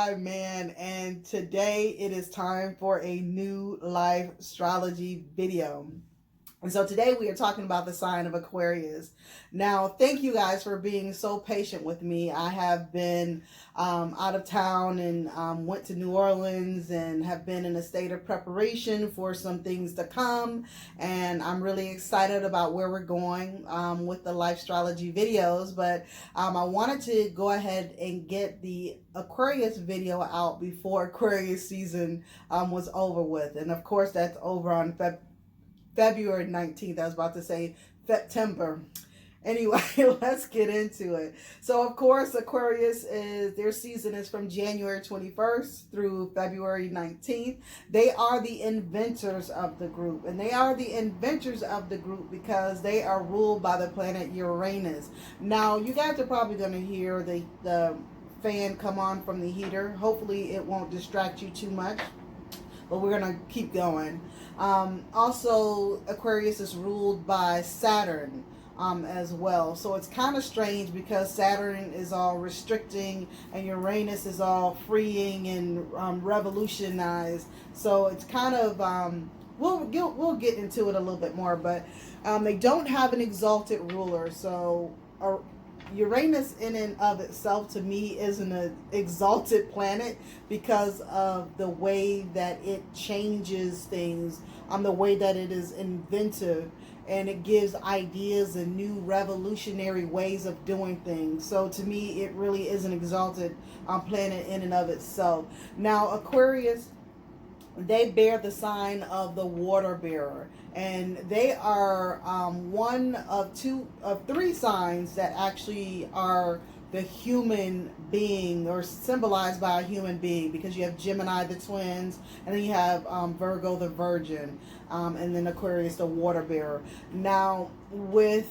Sky Man, and today it is time for a new Lifestrology video. And so today we are talking about the sign of Aquarius. Now, thank you guys for being so patient with me. I have been out of town and went to New Orleans and have been in a state of preparation for some things to come. And I'm really excited about where we're going with the Lifestrology videos. But I wanted to go ahead and get the Aquarius video out before Aquarius season was over with. And of course, that's over on February 19th. I was about to say September. Anyway, let's get into it. So, of course, Aquarius their season is from January 21st through February 19th. They are the inventors of the group. And they are the inventors of the group because they are ruled by the planet Uranus. Now, you guys are probably going to hear the fan come on from the heater. Hopefully, it won't distract you too much. But we're going to keep going. Also, Aquarius is ruled by Saturn as well. So it's kind of strange because Saturn is all restricting and Uranus is all freeing and revolutionized. So it's kind of, we'll get into it a little bit more. But they don't have an exalted ruler. So Uranus in and of itself to me isn't an exalted planet because of the way that it changes things, the way that it is inventive, and it gives ideas and new revolutionary ways of doing things. So to me, it really is an exalted planet in and of itself. Now, Aquarius, they bear the sign of the water bearer, and they are one of three signs that actually are the human being, or symbolized by a human being, because you have Gemini the twins, and then you have Virgo the virgin, and then Aquarius the water bearer. Now, with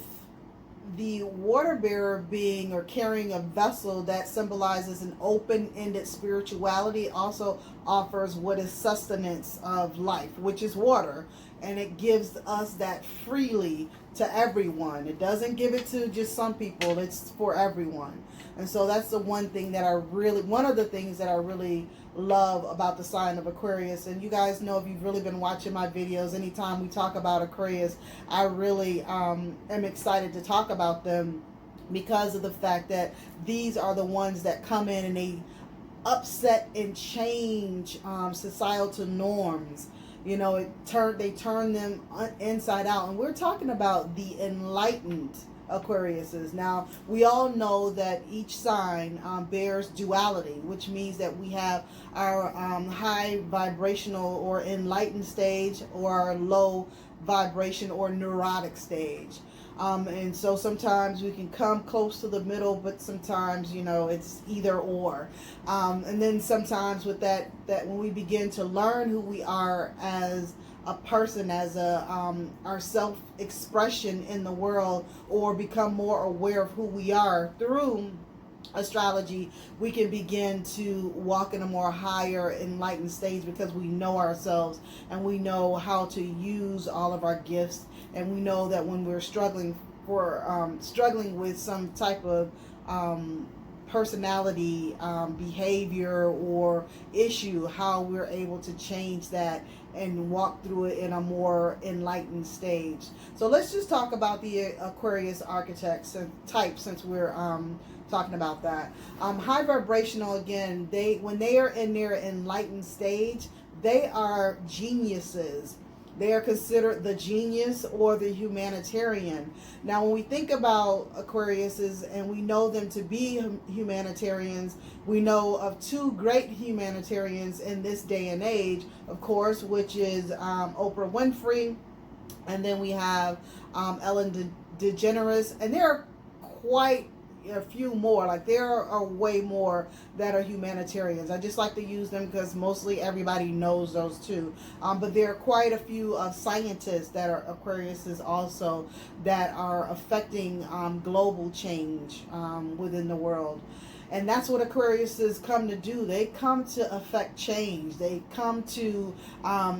the water bearer being or carrying a vessel that symbolizes an open-ended spirituality, also offers what is sustenance of life, which is water, and it gives us that freely to everyone. It doesn't give it to just some people, it's for everyone. And so that's the one of the things that I really love about the sign of Aquarius. And you guys know, if you've really been watching my videos, anytime we talk about Aquarius, I really am excited to talk about them because of the fact that these are the ones that come in and they upset and change societal norms. You know, they turn them inside out. And we're talking about the enlightened Aquariuses. Now, we all know that each sign bears duality, which means that we have our high vibrational or enlightened stage, or our low vibration or neurotic stage. And so sometimes we can come close to the middle, but sometimes, it's either or. And then sometimes with that when we begin to learn who we are as a person, as our self-expression in the world, or become more aware of who we are through astrology, we can begin to walk in a more higher enlightened stage because we know ourselves and we know how to use all of our gifts, and we know that when we're struggling with some type of personality, behavior, or issue, how we're able to change that and walk through it in a more enlightened stage. So let's just talk about the Aquarius archetypes and type, since we're talking about that. High vibrational, again, when they are in their enlightened stage, they are geniuses. They are considered the genius or the humanitarian. Now, when we think about Aquariuses and we know them to be humanitarians, we know of two great humanitarians in this day and age, of course, which is Oprah Winfrey, and then we have Ellen DeGeneres, and there are quite a few more. Like, there are way more that are humanitarians. I just like to use them because mostly everybody knows those two. But there are quite a few scientists that are Aquariuses also, that are affecting global change within the world. And that's what Aquariuses come to do. They come to affect change. They come to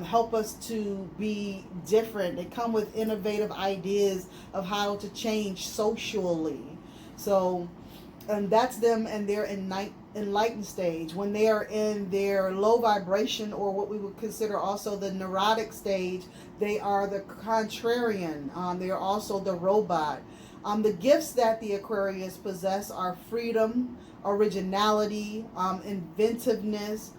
help us to be different. They come with innovative ideas of how to change socially. So, and that's them and their enlightened stage, when they are in their low vibration, or what we would consider also the neurotic stage, they are the contrarian. They are also the robot. The gifts that the Aquarius possess are freedom, originality, inventiveness,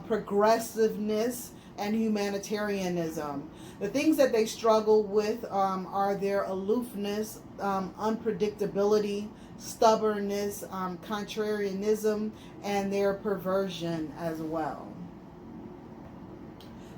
progressiveness, and humanitarianism. The things that they struggle with are their aloofness, unpredictability, stubbornness, contrarianism, and their perversion as well.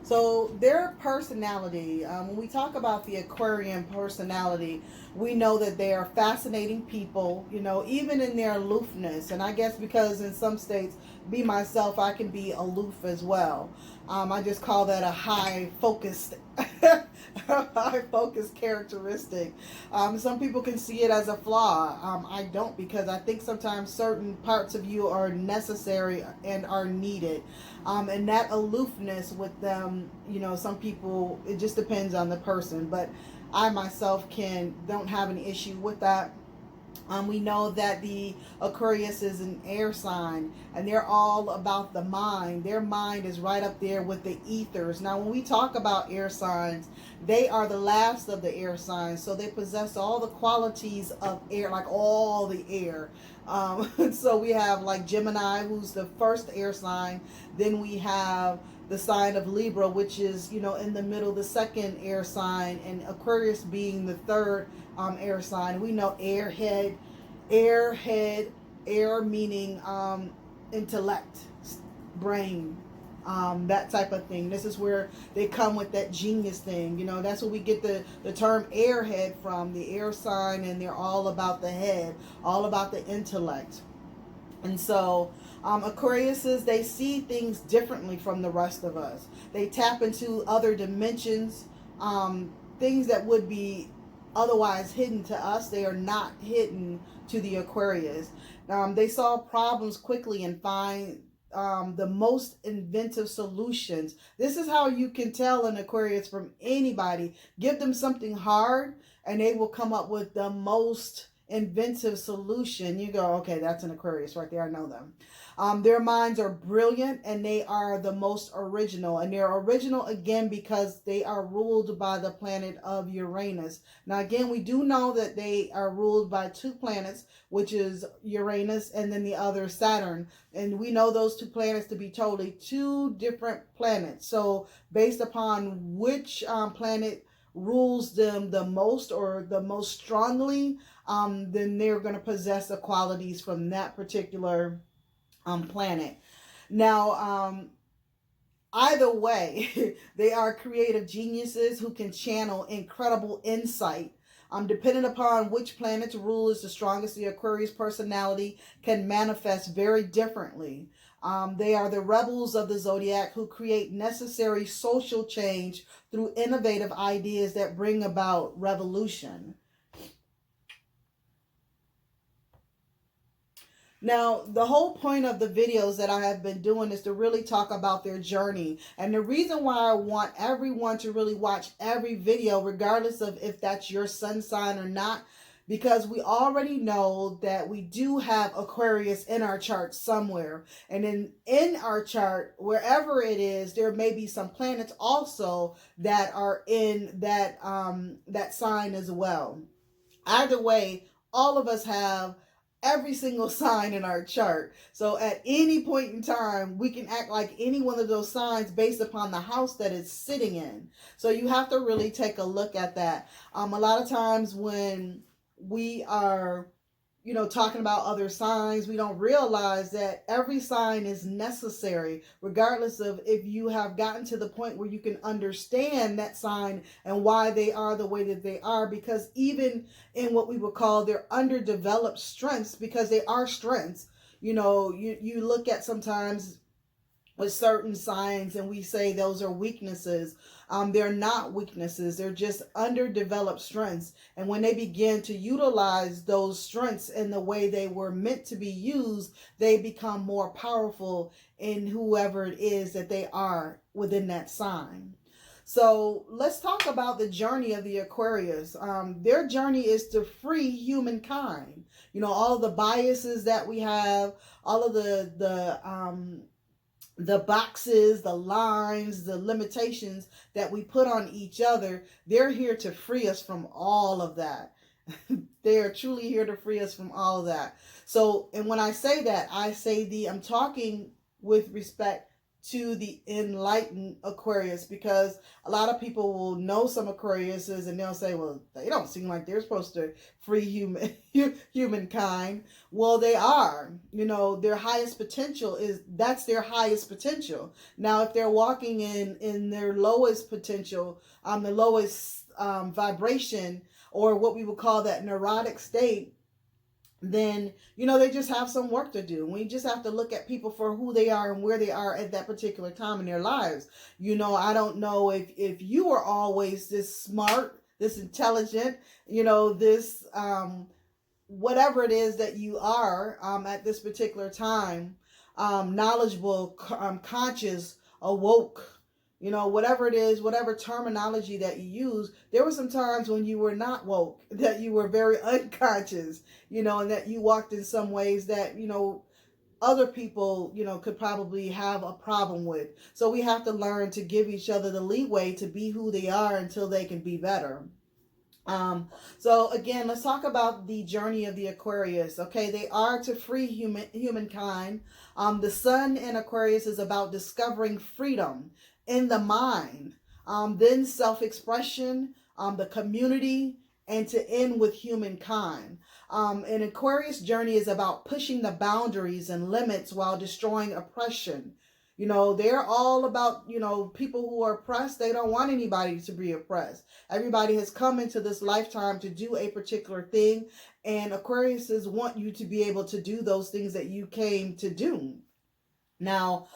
So their personality, when we talk about the Aquarian personality, we know that they are fascinating people, even in their aloofness. And I guess because in some states, be myself, I can be aloof as well. I just call that a high focused characteristic. Some people can see it as a flaw. I don't, because I think sometimes certain parts of you are necessary and are needed. And that aloofness with them, some people, it just depends on the person. But I myself don't have an issue with that. We know that the Aquarius is an air sign, and they're all about the mind. Their mind is right up there with the ethers. Now, when we talk about air signs, they are the last of the air signs, so they possess all the qualities of air, like all the air. So we have like Gemini, who's the first air sign. Then we have the sign of Libra, which is, in the middle, the second air sign, and Aquarius being the third air sign. We know airhead, air meaning intellect, brain, that type of thing. This is where they come with that genius thing. That's where we get the term airhead from, the air sign, and they're all about the head, all about the intellect. And so Aquariuses, they see things differently from the rest of us. They tap into other dimensions, things that would be otherwise hidden to us. They are not hidden to the Aquarius. They solve problems quickly and find the most inventive solutions. This is how you can tell an Aquarius from anybody. Give them something hard and they will come up with the most inventive solution. You go, okay, that's an Aquarius right there. I know them. Their minds are brilliant, and they are the most original. And they're original again because they are ruled by the planet of Uranus. Now again, we do know that they are ruled by two planets, which is Uranus and then the other Saturn. And we know those two planets to be totally two different planets. So based upon which planet rules them the most or the most strongly, then they're going to possess the qualities from that particular planet. Now, either way, they are creative geniuses who can channel incredible insight. Depending upon which planet's rule is the strongest, the Aquarius personality can manifest very differently. They are the rebels of the zodiac who create necessary social change through innovative ideas that bring about revolution. Now, the whole point of the videos that I have been doing is to really talk about their journey. And the reason why I want everyone to really watch every video, regardless of if that's your sun sign or not, because we already know that we do have Aquarius in our chart somewhere. And in our chart, wherever it is, there may be some planets also that are in that, that sign as well. Either way, all of us have every single sign in our chart. So at any point in time, we can act like any one of those signs based upon the house that it's sitting in. So you have to really take a look at that. A lot of times when we are, talking about other signs, we don't realize that every sign is necessary, regardless of if you have gotten to the point where you can understand that sign and why they are the way that they are. Because even in what we would call their underdeveloped strengths, because they are strengths, you look at sometimes with certain signs and we say those are weaknesses. They're not weaknesses. They're just underdeveloped strengths. And when they begin to utilize those strengths in the way they were meant to be used, they become more powerful in whoever it is that they are within that sign. So let's talk about the journey of the Aquarius. Their journey is to free humankind. You know, all the biases that we have, all of the boxes, the lines, the limitations that we put on each other. They're here to free us from all of that. They are truly here to free us from all of that. So, and when I say that, I'm talking with respect to the enlightened Aquarius, because a lot of people will know some Aquariuses and they'll say, well, they don't seem like they're supposed to free humankind. Well, they are. You know, their highest potential that's their highest potential. Now, if they're walking in their lowest potential, the lowest vibration, or what we would call that neurotic state, then, you know, they just have some work to do. We just have to look at people for who they are and where they are at that particular time in their lives. You know, I don't know if you are always this smart, this intelligent, you know, this whatever it is that you are at this particular time, knowledgeable, conscious, awoke, you know, whatever it is, whatever terminology that you use. There were some times when you were not woke, that you were very unconscious, you know, and that you walked in some ways that, you know, other people, you know, could probably have a problem with. So we have to learn to give each other the leeway to be who they are until they can be better. So again, let's talk about the journey of the Aquarius. Okay, they are to free humankind. The sun in Aquarius is about discovering freedom in the mind, then self-expression, the community, and to end with humankind. An Aquarius journey is about pushing the boundaries and limits while destroying oppression. You know, they're all about, you know, people who are oppressed. They don't want anybody to be oppressed. Everybody has come into this lifetime to do a particular thing, and Aquariuses want you to be able to do those things that you came to do. Now,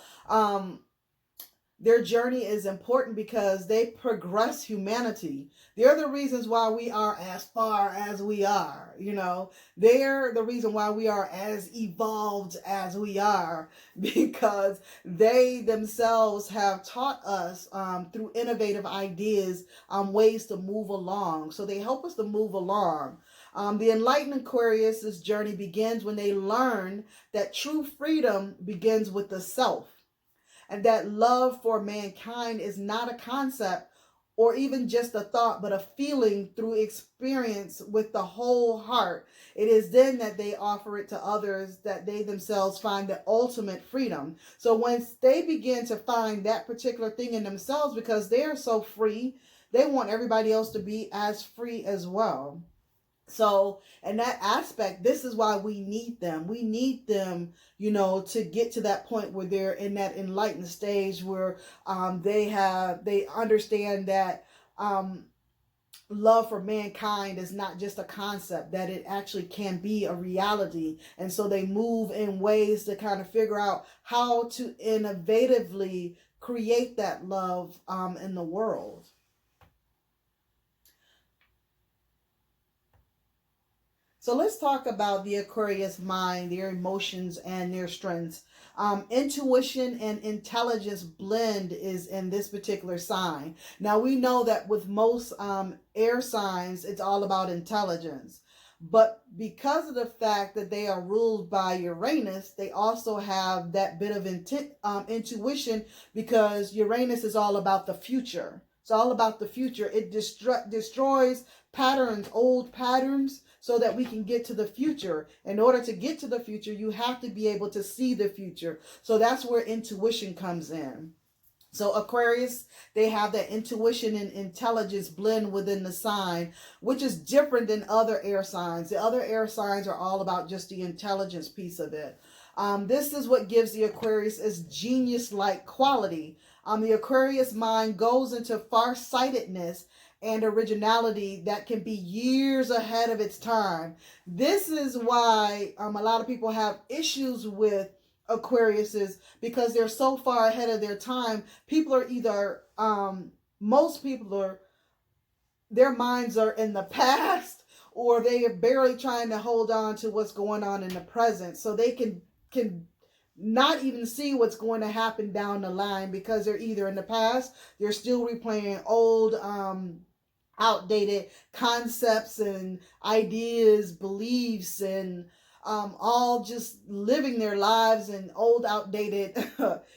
their journey is important because they progress humanity. They're the reasons why we are as far as we are. You know, they're the reason why we are as evolved as we are, because they themselves have taught us through innovative ideas ways to move along. So they help us to move along. The enlightened Aquarius' journey begins when they learn that true freedom begins with the self, and that love for mankind is not a concept or even just a thought, but a feeling through experience with the whole heart. It is then that they offer it to others, that they themselves find the ultimate freedom. So once they begin to find that particular thing in themselves, because they are so free, they want everybody else to be as free as well. So in that aspect, this is why we need them. We need them, you know, to get to that point where they're in that enlightened stage where they understand that love for mankind is not just a concept, that it actually can be a reality. And so they move in ways to kind of figure out how to innovatively create that love in the world. So let's talk about the Aquarius mind, their emotions, and their strengths. Intuition and intelligence blend is in this particular sign. Now, we know that with most air signs, it's all about intelligence. But because of the fact that they are ruled by Uranus, they also have that bit of intuition, because Uranus is all about the future. It's all about the future. It destroys patterns, old patterns, so that we can get to the future. In order to get to the future, you have to be able to see the future. So that's where intuition comes in. So Aquarius, they have that intuition and intelligence blend within the sign, which is different than other air signs. The other air signs are all about just the intelligence piece of it. This is what gives the Aquarius its genius-like quality. The Aquarius mind goes into far-sightedness and originality that can be years ahead of its time. This is why a lot of people have issues with Aquariuses, because they're so far ahead of their time. People are either, most people are, their minds are in the past, or they are barely trying to hold on to what's going on in the present, so they can not even see what's going to happen down the line, because they're either in the past, they're still replaying old outdated concepts and ideas, beliefs, and all just living their lives in old outdated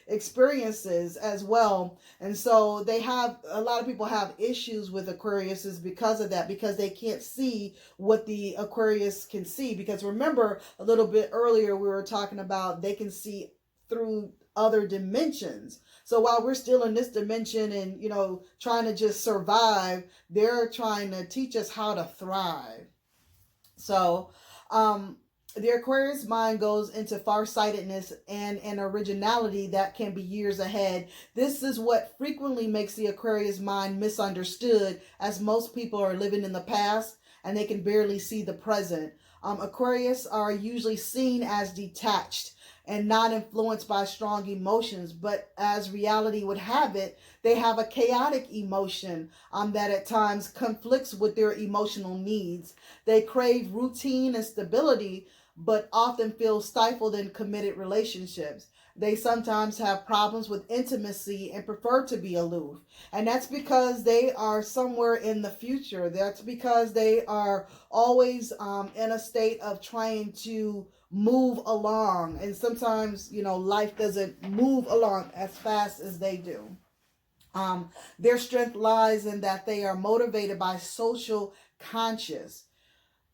experiences as well. And so they have, a lot of people have issues with Aquariuses because of that, because they can't see what the Aquarius can see. Because remember, a little bit earlier we were talking about they can see through other dimensions. So while we're still in this dimension and, trying to just survive, they're trying to teach us how to thrive. So the Aquarius mind goes into farsightedness and an originality that can be years ahead. This is what frequently makes the Aquarius mind misunderstood, as most people are living in the past and they can barely see the present. Aquarius are usually seen as detached and not influenced by strong emotions, but as reality would have it, they have a chaotic emotion that at times conflicts with their emotional needs. They crave routine and stability, but often feel stifled in committed relationships. They sometimes have problems with intimacy and prefer to be aloof. And that's because they are somewhere in the future. That's because they are always in a state of trying to move along. And sometimes, life doesn't move along as fast as they do. Their strength lies in that they are motivated by social conscious.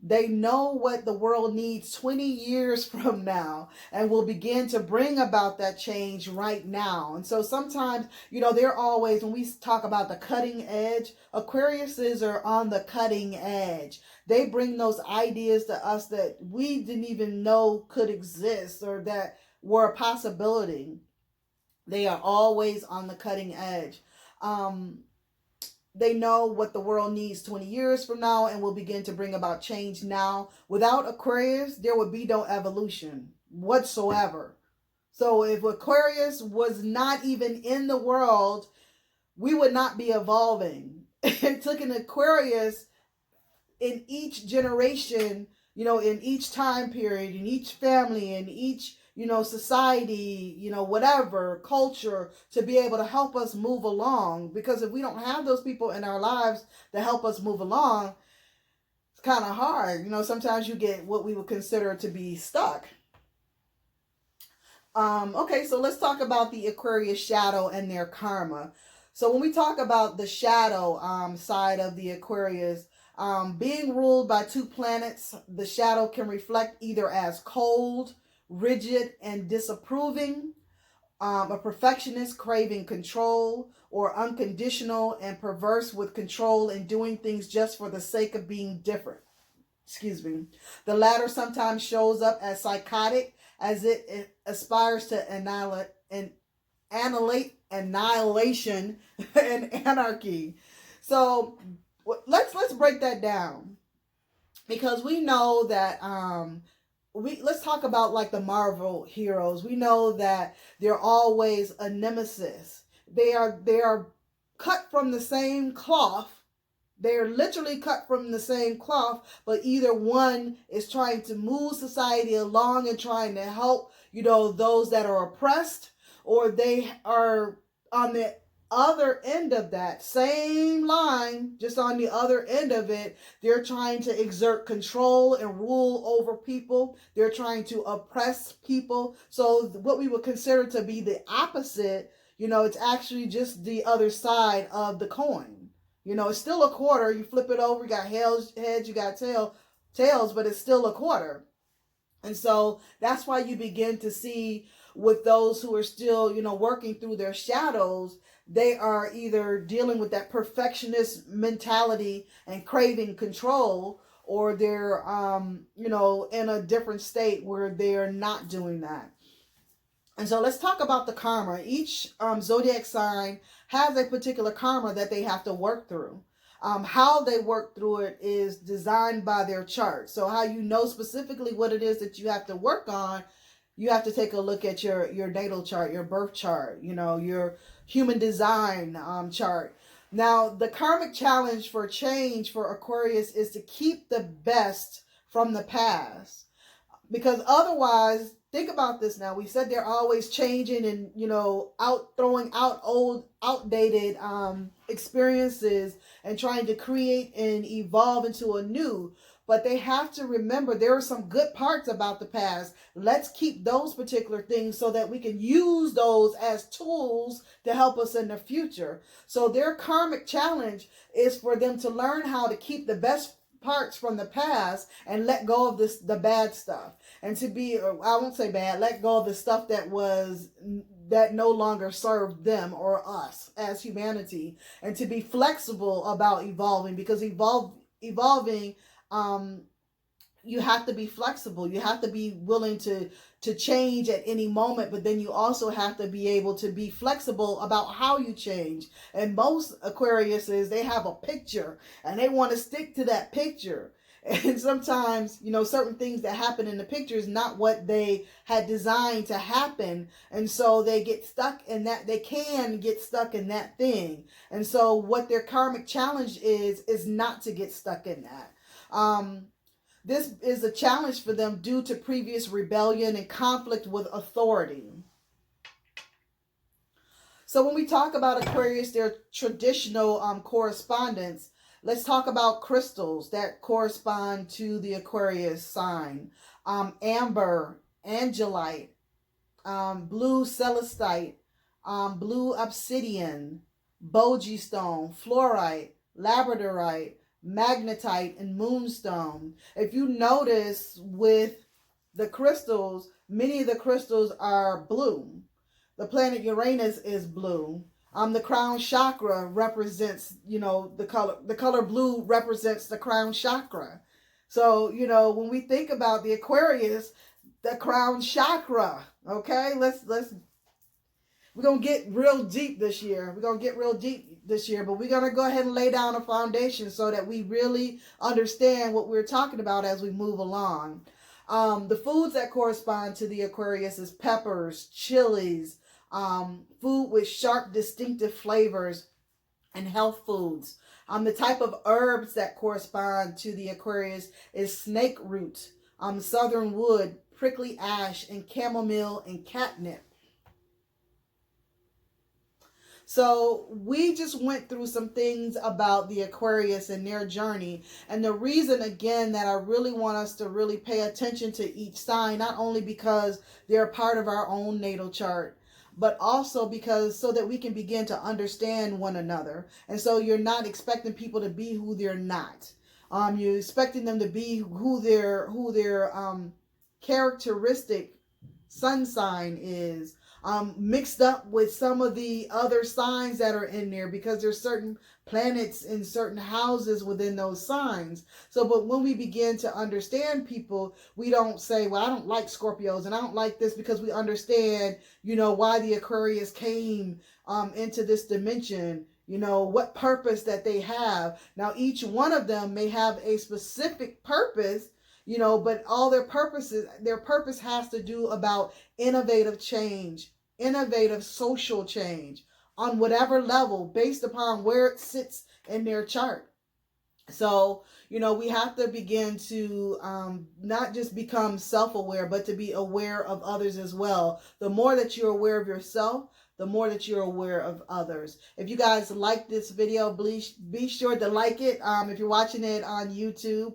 They know what the world needs 20 years from now and will begin to bring about that change right now. And so sometimes, they're always, when we talk about the cutting edge, Aquariuses are on the cutting edge. They bring those ideas to us that we didn't even know could exist or that were a possibility. They are always on the cutting edge. They know what the world needs 20 years from now and will begin to bring about change now. Without Aquarius, there would be no evolution whatsoever. So if Aquarius was not even in the world, we would not be evolving. It took an Aquarius in each generation, in each time period, in each family, in each society, whatever, culture, to be able to help us move along. Because if we don't have those people in our lives to help us move along, it's kind of hard. Sometimes you get what we would consider to be stuck. Okay, so let's talk about the Aquarius shadow and their karma. So when we talk about the shadow side of the Aquarius, being ruled by two planets, the shadow can reflect either as cold, rigid, and disapproving, a perfectionist craving control, or unconditional and perverse with control and doing things just for the sake of being different. The latter sometimes shows up as psychotic, as it aspires to annihilation and anarchy. So let's break that down, because we know that let's talk about like the Marvel heroes. We know that they're always a nemesis. They are cut from the same cloth. They're literally cut from the same cloth, but either one is trying to move society along and trying to help, those that are oppressed, or they are on the other end of that same line, just on the other end of it, they're trying to exert control and rule over people. They're trying to oppress people. So what we would consider to be the opposite, it's actually just the other side of the coin. It's still a quarter. You flip it over, you got heads, you got tails, but it's still a quarter. And so that's why you begin to see with those who are still, working through their shadows, they are either dealing with that perfectionist mentality and craving control, or they're, in a different state where they're not doing that. And so let's talk about the karma. Each zodiac sign has a particular karma that they have to work through. How they work through it is designed by their chart. So how you know specifically what it is that you have to work on, you have to take a look at your natal chart, your birth chart, your human design chart. Now, the karmic challenge for change for Aquarius is to keep the best from the past. Because otherwise, think about this now. We said they're always changing and, you know, throwing out old, outdated experiences and trying to create and evolve into a new. But they have to remember there are some good parts about the past. Let's keep those particular things so that we can use those as tools to help us in the future. So their karmic challenge is for them to learn how to keep the best parts from the past and let go of the bad stuff, and to be, I won't say bad, let go of the stuff that no longer served them or us as humanity, and to be flexible about evolving, because evolving, you have to be flexible. You have to be willing to change at any moment, but then you also have to be able to be flexible about how you change. And most Aquariuses, they have a picture and they want to stick to that picture. And sometimes, you know, certain things that happen in the picture is not what they had designed to happen. And so they get stuck in that, they can get stuck in that thing. And so what their karmic challenge is not to get stuck in that. This is a challenge for them due to previous rebellion and conflict with authority. So when we talk about Aquarius, their traditional correspondence, let's talk about crystals that correspond to the Aquarius sign. Amber, angelite, blue celestite, blue obsidian, bogey stone, fluorite, labradorite, magnetite, and moonstone. If you notice with the crystals, many of the crystals are blue. The planet Uranus is blue. The crown chakra represents, you know, the color blue represents the crown chakra. So, you know, when we think about the Aquarius, the crown chakra, okay, we're going to get real deep this year. We're going to get real deep this year, but we're going to go ahead and lay down a foundation so that we really understand what we're talking about as we move along. The foods that correspond to the Aquarius is peppers, chilies, food with sharp, distinctive flavors, and health foods. The type of herbs that correspond to the Aquarius is snake root, southern wood, prickly ash, and chamomile and catnip. So we just went through some things about the Aquarius and their journey. And the reason, again, that I really want us to really pay attention to each sign, not only because they're a part of our own natal chart, but also because so that we can begin to understand one another. And so you're not expecting people to be who they're not. You're expecting them to be who their characteristic sun sign is. Mixed up with some of the other signs that are in there, because there's certain planets in certain houses within those signs. So, but when we begin to understand people, we don't say, well, I don't like Scorpios and I don't like this, because we understand, you know, why the Aquarius came into this dimension, you know, what purpose that they have. Now, each one of them may have a specific purpose, you know, but all their purpose has to do about innovative change, innovative social change on whatever level based upon where it sits in their chart. So, you know, we have to begin to not just become self-aware, but to be aware of others as well. The more that you're aware of yourself, the more that you're aware of others. If you guys like this video, please be sure to like it. If you're watching it on YouTube,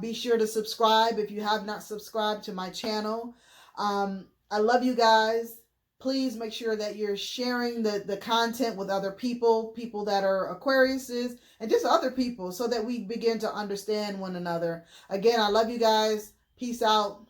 be sure to subscribe if you have not subscribed to my channel. I love you guys. Please make sure that you're sharing the content with other people that are Aquariuses, and just other people, so that we begin to understand one another. Again, I love you guys. Peace out.